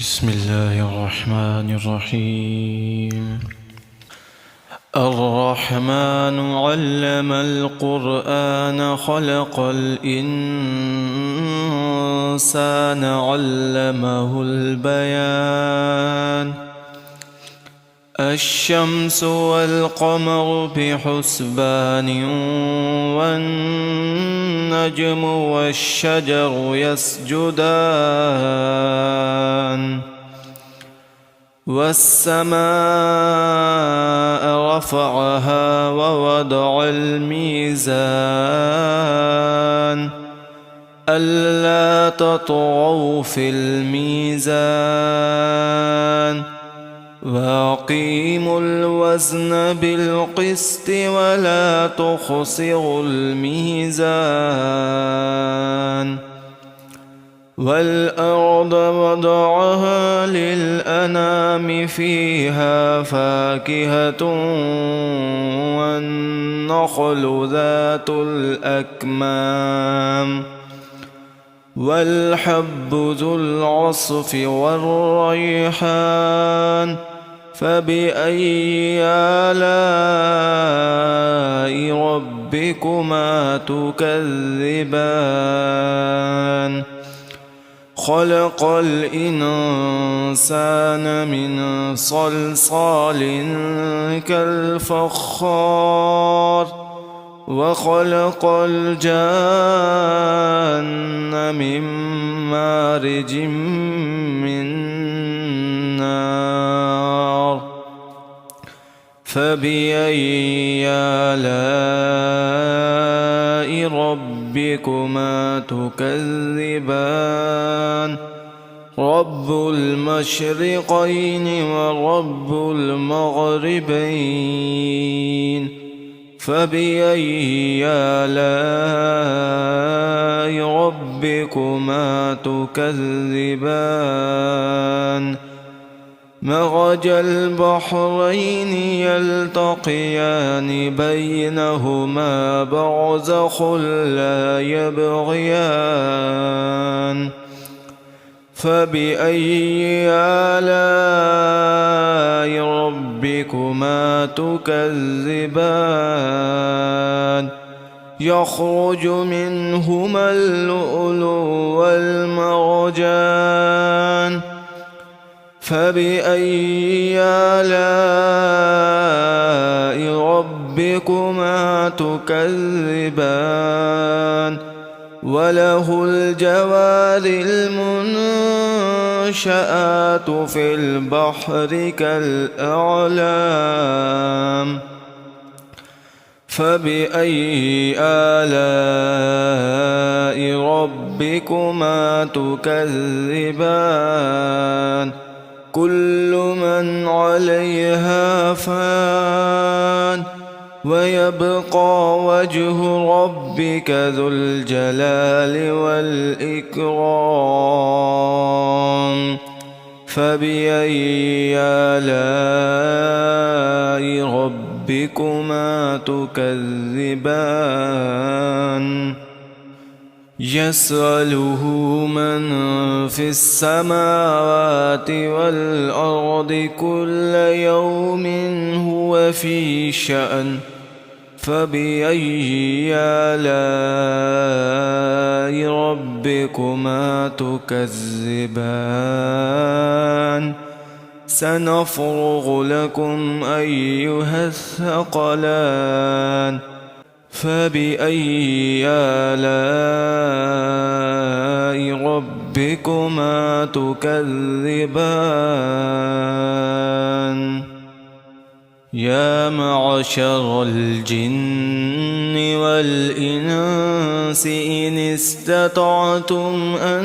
بسم الله الرحمن الرحيم. الرحمن علم القرآن خلق الإنسان علمه البيان. الشمس والقمر بحسبان والنجم والشجر يسجدان والسماء رفعها ووضع الميزان ألا تطغوا في الميزان وأقيموا الوزن بالقسط ولا تخسروا الميزان. والأرض وضعها للأنام فيها فاكهة والنخل ذات الأكمام والحب ذو العصف والريحان. فبأي آلاء ربكما تكذبان؟ خلق الإنسان من صلصال كالفخار وخلق الجان من مارج من نار. فبأي آلاء ربكما تكذبان؟ رب المشرقين ورب المغربين. فبأي آلاء ربكما تكذبان؟ مرج البحرين يلتقيان بينهما برزخ لا يبغيان. فبأي آلاء ربكما تكذبان؟ يخرج منهما اللؤلؤ والمرجان. فبأي آلاء ربكما تكذبان؟ وله الجوار المنشآت في البحر كالأعلام. فبأي آلاء ربكما تكذبان؟ كل من عليها فان ويبقى وجه ربك ذو الجلال والإكرام. فبأي آلاء ربكما تكذبان؟ يسأله من في السماوات والأرض كل يوم هو في شأن. فبأي آلاء ربكما تكذبان؟ سنفرغ لكم أيها الثقلان. فبأي آلاء ربكما تكذبان؟ يا معشر الجن والإنس إن استطعتم أن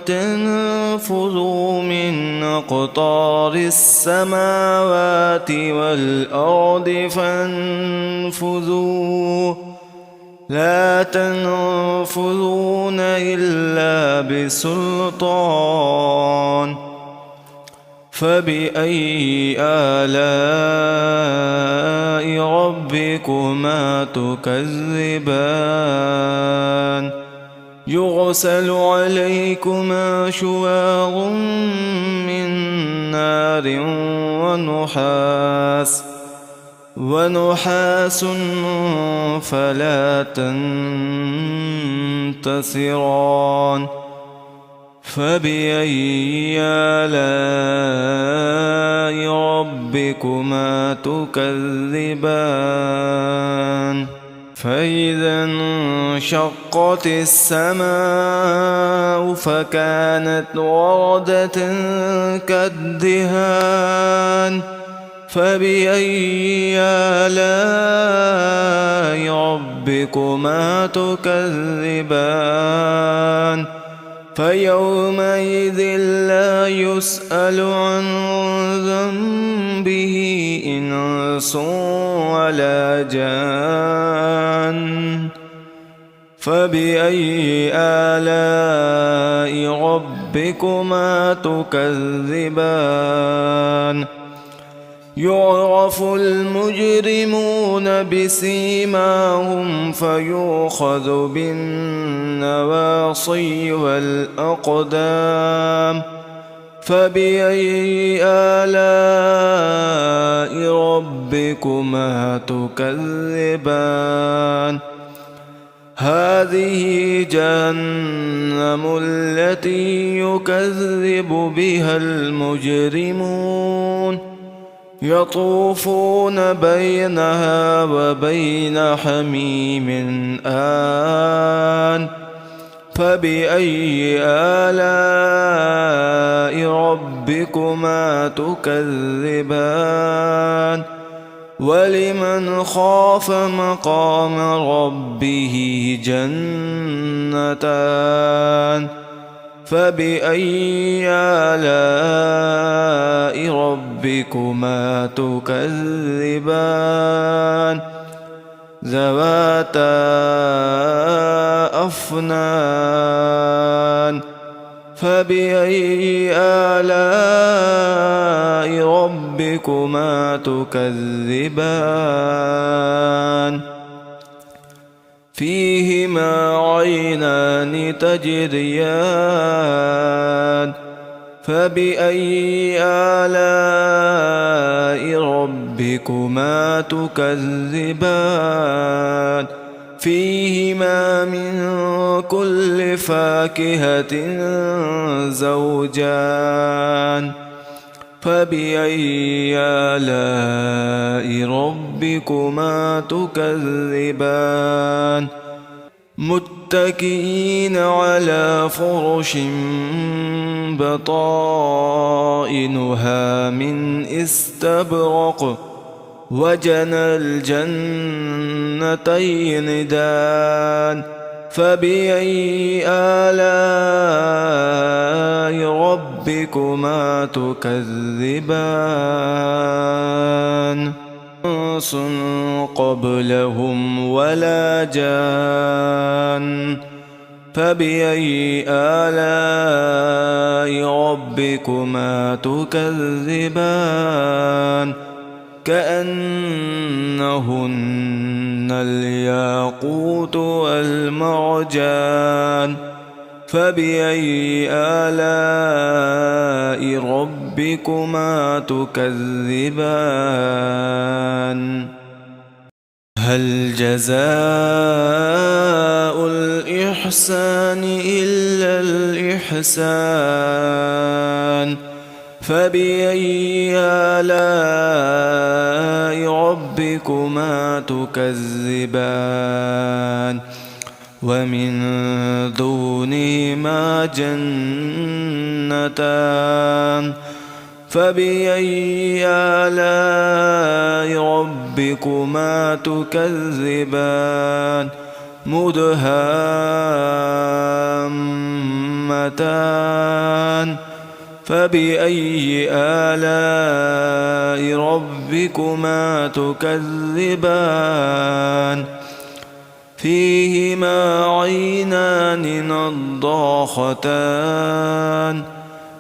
تنفذوا من أقطار السماوات والأرض فانفذوا لا تنفذون إلا بسلطان. فبأي آلاء ربكما تكذبان؟ يرسل عليكما شواظ نار ونحاس فلا تنتصران فبأي آلاء ربكما تكذبان فإذا انشقت السماء فكانت وردة كالدهان فبأي آلاء ربكما تكذبان فيومئذ لا يسأل عن ذنبه إنس ولا جان فبأي آلاء ربكما تكذبان يعرف المجرمون بسيماهم فيؤخذ بالنواصي والأقدام فبأي آلاء ربكما تكذبان هذه جهنم التي يكذب بها المجرمون يطوفون بينها وبين حميم آن فبأي آلاء ربكما تكذبان ولمن خاف مقام ربه جنتان فبأي آلاء ربكما تكذبان ذواتا أفنان فبأي آلاء ربكما تكذبان فيهما عينان تجريان فبأي آلاء ربكما تكذبان فيهما من كل فاكهة زوجان فبأي آلاء ربكما تكذبان متكئين على فرش بطائنها من استبرق وجنى الجنتين دان فبأي آلاء ربكما تكذبان إنس قبلهم ولا جان فبأي آلاء ربكما تكذبان كأنهن الياقوت والمرجان فبأي آلاء ربكما تكذبان هل جزاء الإحسان إلا الإحسان فبأي آلاء ربكما تكذبان ومن دونهما جنتان فبأي آلاء ربكما تكذبان مدهامتان فبأي آلاء ربكما تكذبان فيهما عينان نضاختان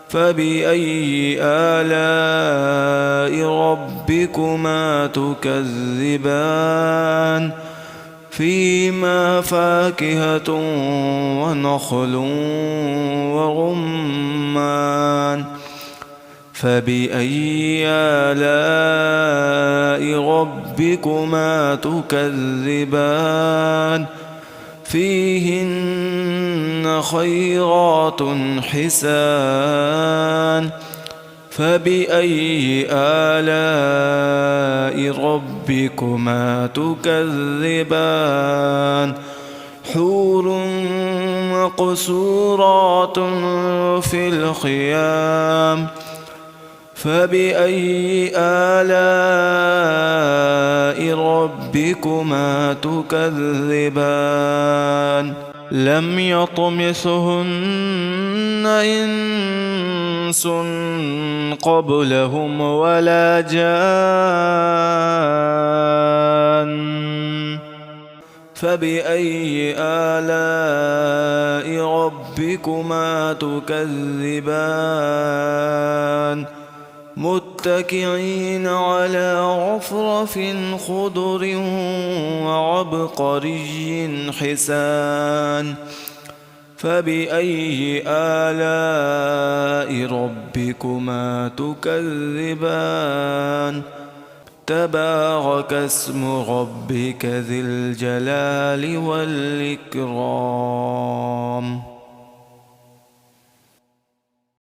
فبأي آلاء ربكما تكذبان فيهما فاكهة ونخل ورمان فبأي آلاء ربكما تكذبان فيهن خيرات حسان فبأي آلاء ربكما تكذبان حور مقصورات في الخيام فبأي آلاء ربكما تكذبان لم يطمثهن إنس قبلهم ولا جان فبأي آلاء ربكما تكذبان متكئين على رفرف خضر وعبقري حسان فبأي آلاء ربكما تكذبان تبارك اسم ربك ذي الجلال والإكرام